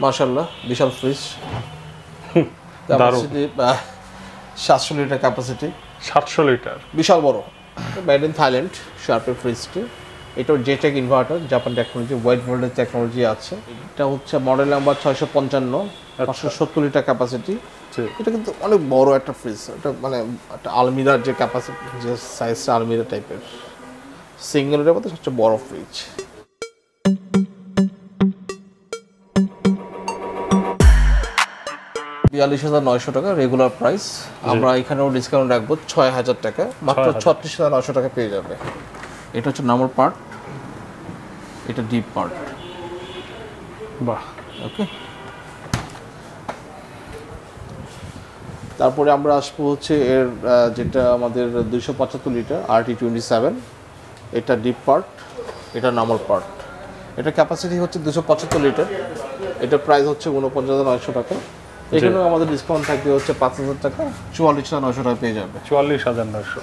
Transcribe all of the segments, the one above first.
মাশাআল্লাহ বিশাল fridge, capacity 700 litre capacity. 700 litre, বিশাল বড়, মেড ইন থাইল্যান্ড শার্পের ফ্রিজটি। এটার J Tech inverter, Japan technology, wide voltage technology আছে। এটা হচ্ছে মডেল নাম্বার 655, 570 লিটার ক্যাপাসিটি। এটা কিন্তু অনেক বড় একটা ফ্রিজ, এটা মানে একটা আলমিরার যে ক্যাপাসিটি, যে সাইজটা আলমিরা টাইপের, সিঙ্গেলের মধ্যে সবচেয়ে বড় ফ্রিজ। $42,900 regular price. আমরা এখানেও ডিসকাউন্ট রাখবো 6,000 টাকা, মাত্র 36,900 টাকা পেয়ে যাবে। এটা হচ্ছে নরমাল পার্ট, এটা ডিপ পার্ট। বাহ, ওকে। তারপরে আমরা আসবো হচ্ছে এর যেটা আমাদের 275 লিটার RT27, এটা ডিপ পার্ট, এটা নরমাল পার্ট। এটা ক্যাপাসিটি হচ্ছে 275 লিটার, এটা প্রাইস হচ্ছে 49,900 টাকা। এখানেও আমাদের ডিসকাউন্ট থাকবে হচ্ছে 5,000 টাকা, 44,900 টাকা পেয়ে যাবে। 44,900।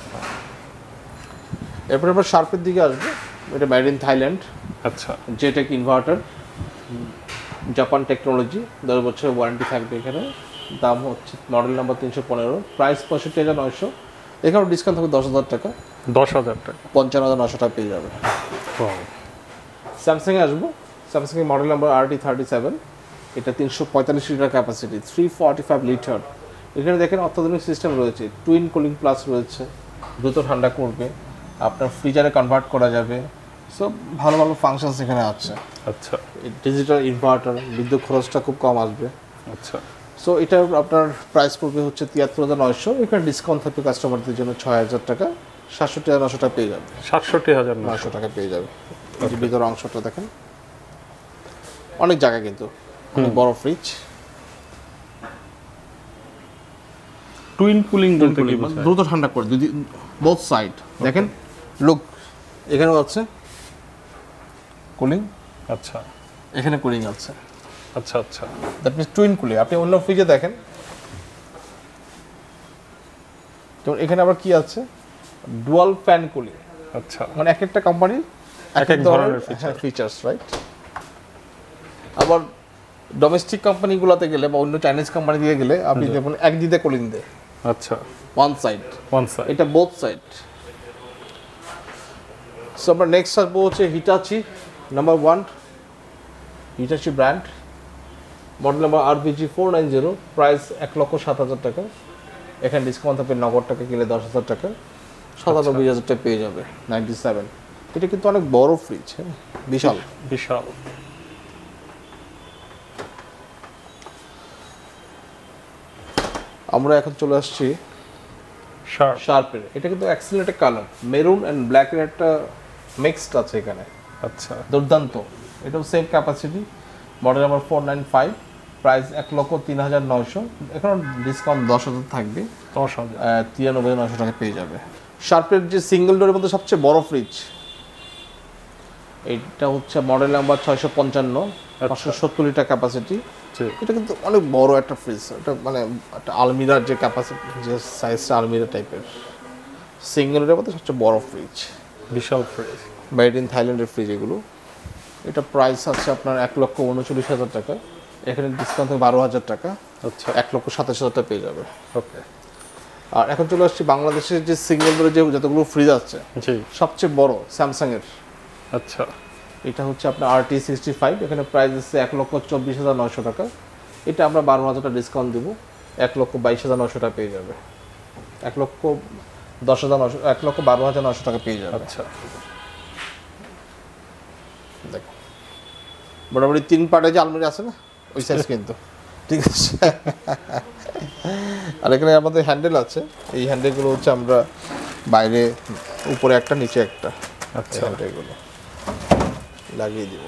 এরপরে আমরা শার্পের দিকে আসবো। এটা মেড ইন থাইল্যান্ড, আচ্ছা, জেটেক ইনভার্টার, জাপান টেকনোলজি, 10 বছরের ওয়ারেন্টি থাকবে এখানে। দাম হচ্ছে মডেল নাম্বার 315, প্রাইস 65,900। এখানেও ডিসকাউন্ট থাকবে 10,000 টাকা, 10,000 টাকা, 55,900 টাকা পেয়ে যাবে। স্যামসাংয়ে আসবো। স্যামসাংয়ের মডেল নাম্বার RT37, এটা 345 লিটার ক্যাপাসিটি, 345 লিটার। এখানে দেখেন অত্যাধুনিক সিস্টেম রয়েছে, টুইন কুলিং প্লাস রয়েছে, দ্রুত ঠান্ডা করবে, আপনার ফ্রিজারে কনভার্ট করা যাবে। সব ভালো ভালো ফাংশনস এখানে আছে। আচ্ছা, ডিজিটাল ইনভার্টার, বিদ্যুৎ খরচটা খুব কম আসবে। আচ্ছা, সো এটা আপনার প্রাইস পড়বে হচ্ছে 73,900। এখানে ডিসকাউন্ট থাকবে কাস্টমারদের জন্য 6,000 টাকা, 67,900 টাকা পেয়ে যাবে। 67,900 টাকা পেয়ে যাবে। এই যে ভিতর অংশটা দেখেন, অনেক জায়গা কিন্তু, অনেক বড় ফ্রিজ। টুইন কুলিং বলতে কি বোঝায়? দ্রুত ঠান্ডা করে যদি বোথ সাইড দেখেন, লুক এখানেও আছে কুলিং, আচ্ছা, এখানে কুলিং আছে। আচ্ছা, আচ্ছা, দ্যাট মিনস টুইন কুলিং। আপনি অন্য ফ্রিজে দেখেন, যেমন এখানে আবার কি আছে, ডুয়াল ফ্যান কুলিং। আচ্ছা, মানে এক একটা কোম্পানির এক এক ধরনের ফিচার্স, রাইট? আবার ডোমেস্টিক কোম্পানিগুলোতে গেলে বা অন্য চাইনিজ কোম্পানি দিয়ে গেলে আপনি যেমন এক দিতে কুলিং দেয়, আচ্ছা, ওয়ান সাইড, এটা বোথ সাইড। সো আমরা নেক্সট আসবো হচ্ছে Hitachi number 1, Hitachi brand, model number RVG490, price 1,07,000 টাকা। এখানে ডিসকাউন্ট থাকবে নগদ টাকা কিনলে 10,000 টাকা, 97,000 টাকা পেয়ে যাবে। 97, এটা কিন্তু অনেক বড় ফ্রিজ, হ্যাঁ, বিশাল বিশাল। আমরা এখন চলে আসছি শার্পের। এটা কিন্তু এক্সেলেন্ট একটা কালার, মেরুন অ্যান্ড ব্ল্যাকের একটা মিক্সড আছে এখানে। আচ্ছা, দুর্দান্ত। এটাও same capacity, model number 495, price 1,03,900। এখন ডিসকাউন্ট 10,000 থাকবে, 93,900 টাকা পেয়ে যাবে। শার্পের যে সিঙ্গেল ডোরের মধ্যে সবচেয়ে বড় ফ্রিজ, এটা হচ্ছে মডেল নাম্বার 655, 570 লিটার ক্যাপাসিটি। এটা কিন্তু অনেক বড় একটা ফ্রিজ, এটা মানে একটা আলমিরার যে ক্যাপাসিটি, যে সাইজটা আলমিরা টাইপের, সিঙ্গেলের মধ্যে সবচেয়ে বড় ফ্রিজ, বিশাল ফ্রিজ, মেড ইন থাইল্যান্ডের ফ্রিজ এগুলো। এটা প্রাইস আছে আপনার 1,39,000 টাকা। এখানে ডিসকাউন্ট থাকে 12,000 টাকা, আচ্ছা, 1,27,000 টাকা পেয়ে যাবে। ওকে। আর এখন চলে আসছি বাংলাদেশের যে সিঙ্গেল ডোরের যে যতগুলো ফ্রিজ আছে, সবচেয়ে বড় স্যামসাংয়ের। আচ্ছা, এটা হচ্ছে আপনার RT65, এখানে প্রাইস আছে 1,24,900 টাকা। এটা আমরা 12,000 টাকা ডিসকাউন্ট দেবো, 1,22,900 টাকা পেয়ে যাবে। 1,10,900, 1,12,900 টাকা পেয়ে যাবে। আচ্ছা, দেখো মোটামুটি 3 পার্টে যে আলমারি আছে না, ওই সাইজ কিন্তু, ঠিক আছে। আর এখানে আমাদের হ্যান্ডেল আছে, এই হ্যান্ডেলগুলো হচ্ছে আমরা বাইরে, উপরে একটা নিচে একটা, আচ্ছা, এগুলো লাগিয়ে দিব।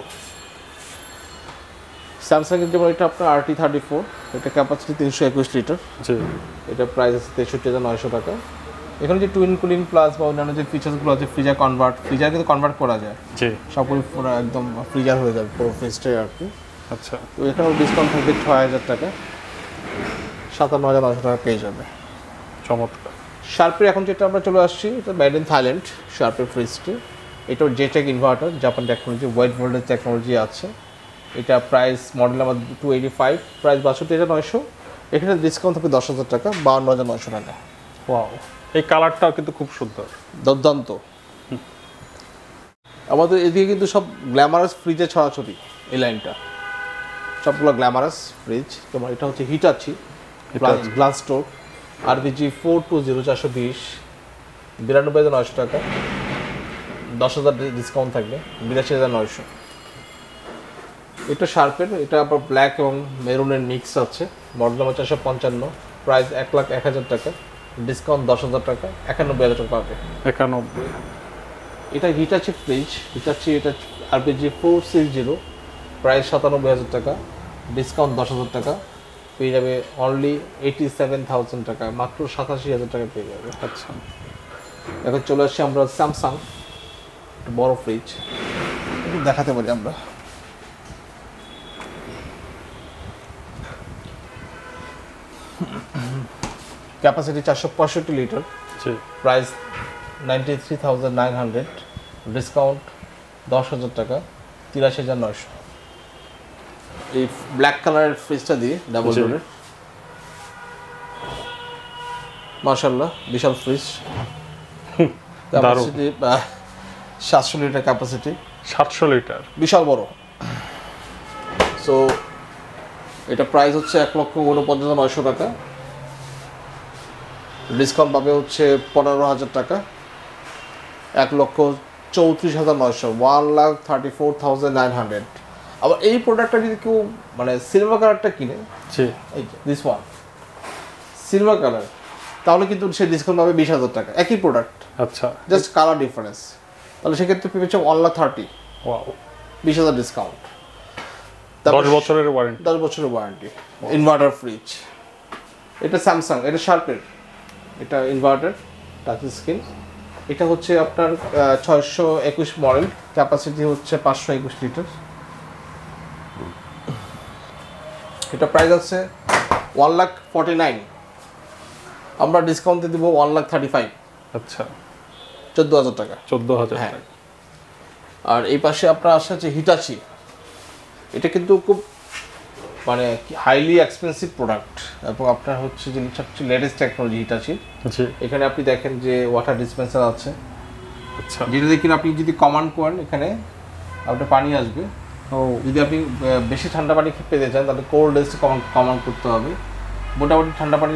স্যামসাংয়ের যেমন এটা আপনার RT34, এটা ক্যাপাসিটি 321 লিটার, এটা প্রাইস আছে 63,900 টাকা। এখানে যে টুইন কুলিং প্লাস বা অন্যান্য যে ফিচার্সগুলো আছে, ফ্রিজার কিন্তু কনভার্ট করা যায়, সবগুলো পুরো একদম ফ্রিজার হয়ে যাবে পুরো ফ্রিজটাই আর কি। আচ্ছা, তো এখানেও ডিসকাউন্ট থাকবে 6,000 টাকা, 57,900 টাকা পেয়ে যাবে। চমৎকার। শার্পের এখন যেটা আমরা চলে আসছি, এটা মেড ইন থাইল্যান্ড শার্পের ফ্রিজটি। এটাও J Tech inverter, Japan technology, wide voltage technology আছে। এটা প্রাইস মডেল নাম্বার 285, প্রাইস 62,900। এখানে ডিসকাউন্ট থাকবে 10,000 টাকা, 52,900 টাকা। ওয়াও, এই কালারটাও কিন্তু খুব সুন্দর, দুর্দান্ত। আমাদের এদিকে কিন্তু সব গ্ল্যামারাস ফ্রিজে ছড়াছড়ি, এই লাইনটা সবগুলো গ্ল্যামারাস ফ্রিজ। তোমার এটা হচ্ছে হিটাচি গ্লাস স্টোর, আরবিজি 420420, 92,900 টাকা, 10,000 ডিসকাউন্ট থাকবে, 82,900। এটা শার্পের, এটা আবার ব্ল্যাক এবং মেরুনের মিক্স আছে, মডেল নাম্বার 455, প্রাইস 1,01,000 টাকা, ডিসকাউন্ট 10,000 টাকা, 91,000 টাকা পাবে। 91। এটা হিটাচি ফ্রিজ, হিটাচি এটা আরপিজি 460, প্রাইস 97,000 টাকা, ডিসকাউন্ট 10,000 টাকা, পেয়ে যাবে অনলি 87,000 টাকা, মাত্র 87,000 টাকা পেয়ে যাবে। আচ্ছা, এখন চলে আসছি আমরা স্যামসাং বড় ফ্রিজ, দেখাতে পারি আমরা। ক্যাপাসিটি 465 লিটার, প্রাইস 93,900, ডিসকাউন্ট 10,000 টাকা, 83,900। এই ব্ল্যাক কালারের ফ্রিজটা দিয়ে ডাবল ডোরের, মাশাআল্লাহ বিশাল fridge. Capacity 700 litre capacity, 700 litre, বিশাল বড়। সো এটা প্রাইস হচ্ছে 1,49,900 টাকা, ডিসকাউন্ট পাবে হচ্ছে 15,000 টাকা, 1,34,900, 1,34,900। আবার এই প্রোডাক্টটা যদি কেউ মানে সিলভার কালারটা কিনে, এই দিস ওয়ান সিলভার কালার, তাহলে কিন্তু সে ডিসকাউন্ট পাবে 20,000 টাকা, একই প্রোডাক্ট। আচ্ছা, জাস্ট কালার ডিফারেন্স, তাহলে সেক্ষেত্রে পেয়েছে 1,30,000, ওয়াও, 20,000 ডিসকাউন্ট। 10 বছরের ওয়ারেন্টি, 10 বছরের ওয়ারেন্টি। ইনভার্টার ফ্রিজ, এটা স্যামসাং, এটা শার্পের, এটা ইনভার্টার টাচ স্ক্রিন। এটা হচ্ছে আপনার 621 মডেল, ক্যাপাসিটি হচ্ছে 521 লিটার। এটা প্রাইস আছে 1,49,000, আমরা ডিসকাউন্টে দিব 1,35,000। আচ্ছা, 14,000 টাকা, 14,000 হ্যাঁ। টাকা। আর এই পাশে আপনার আসছে হচ্ছে হিটাচি, এটা কিন্তু খুব মানে হাইলি এক্সপেন্সিভ প্রোডাক্ট, এবং আপনার হচ্ছে যে সবচেয়ে লেটেস্ট টেকনোলজি হিটাচি। এখানে আপনি দেখেন যে ওয়াটার ডিসপেন্সার আছে, আচ্ছা, যেটা দেখেন আপনি যদি কমান্ড করেন এখানে আপনার পানি আসবে। ও, যদি আপনি বেশি ঠান্ডা পানি পেতে চান তাহলে কোল্ড এসে কমান্ড করতে হবে। মোটামুটি ঠান্ডা পানি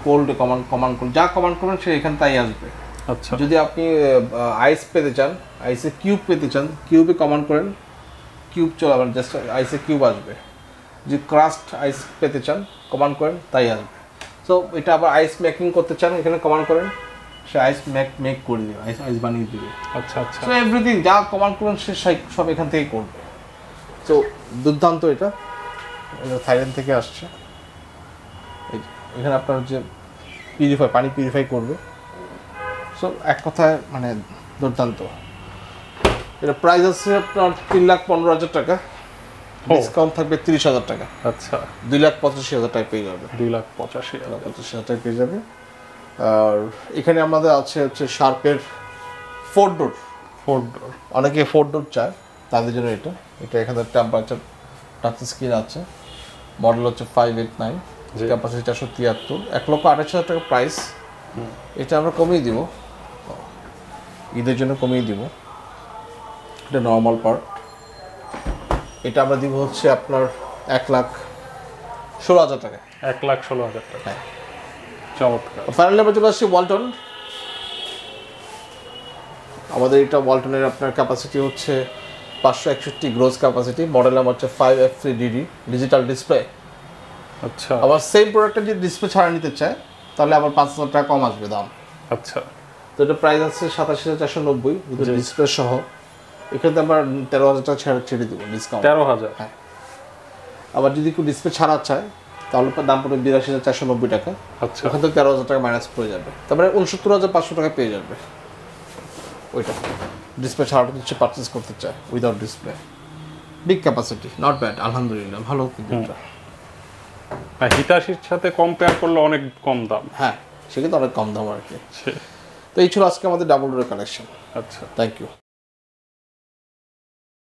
কোল্ড কমান্ড করুন, যা কমান্ড করবেন সে এখানে তাই আসবে। আচ্ছা, যদি আপনি আইস পেতে চান, আইসে কিউব পেতে চান, কিউবে কমান্ড করেন, কিউব চলাবেন, জাস্ট আইসে কিউব আসবে। যদি ক্রাস্ট আইস পেতে চান কমান্ড করেন, তাই আসবে। সো এটা আবার আইস মেকিং করতে চান, এখানে কমান্ড করেন, সে আইস মেক করে দেবে, আইস বানিয়ে দেবে। আচ্ছা, আচ্ছা, সো এভরিথিং যা কমান্ড করবেন সে সব এখান থেকে করবে। সো দুর্দান্ত। এটা থাইল্যান্ড থেকে আসছে। এখানে আপনার যে পানি পিউরিফাই করবে। সো এক কথায় মানে দুর্দান্ত। এটা প্রাইস আছে আপনার 3,15,000 টাকা, ডিসকাউন্ট থাকবে 30,000 টাকা। আচ্ছা, 2,85,000 টাকা পেয়ে যাবে, 2,85,000 টাকা পেয়ে যাবে। আর এখানে আমাদের আছে হচ্ছে শার্পের 4 ডোর। অনেকে 4 ডোর চায়, তাদের জন্য এটা এখানে টেম্পারেচার টাচ স্ক্রিন আছে, মডেল হচ্ছে 589, ক্যাপাসিটি 473, 1,28,000 টাকা প্রাইস। এটা আমরা কমিয়ে দিব, ঈদের জন্য কমিয়ে দিব। এটা নর্মাল পার্ট, এটা আমরা দিব হচ্ছে আপনার 1,16,000 টাকা। 1,16,000 টাকা, হ্যাঁ, চমৎকার। ফাইনাল নাম্বার চলে আসছে ওয়ালটন। আমাদের এটা ওয়ালটনের আপনার ক্যাপাসিটি হচ্ছে 561 গ্রোস ক্যাপাসিটি, মডেল নাম্বার হচ্ছে 5F3DD, ডিজিটাল ডিসপ্লে। আচ্ছা, আবার সেম প্রোডাক্টটা যদি ডিসপ্লে ছাড়া নিতে চায় তাহলে আবার 5,000 টাকা কম আসবে দাম। আচ্ছা, তো এটা প্রাইস আছে 87,490 ডিসপ্লে সহ। এখানে আবার 13,000 টাকা ছেড়ে দেবো ডিসকাউন্ট। 13,000, হ্যাঁ। আবার যদি কেউ ডিসপ্লে ছাড়া চায় তাহলে দাম পড়বে 82,490 টাকা। আচ্ছা, ওখান থেকে 13,000 টাকা মাইনাস পড়ে যাবে, তারপরে 69,500 টাকা পেয়ে যাবে। ওইটা ডিসপ্লে ছাড়াটা হচ্ছে পারচেস করতে চায় without display, big capacity, not bad, আলহামদুলিল্লাহ ভালো। কিন্তু হিতাশির সাথে কম্পেয়ার করলে অনেক কম দাম। হ্যাঁ, সেক্ষেত্রে অনেক কম দাম আর কি। তো এই ছিল আজকে আমাদের ডাবল ডোরের কালেকশন। আচ্ছা, থ্যাংক ইউ।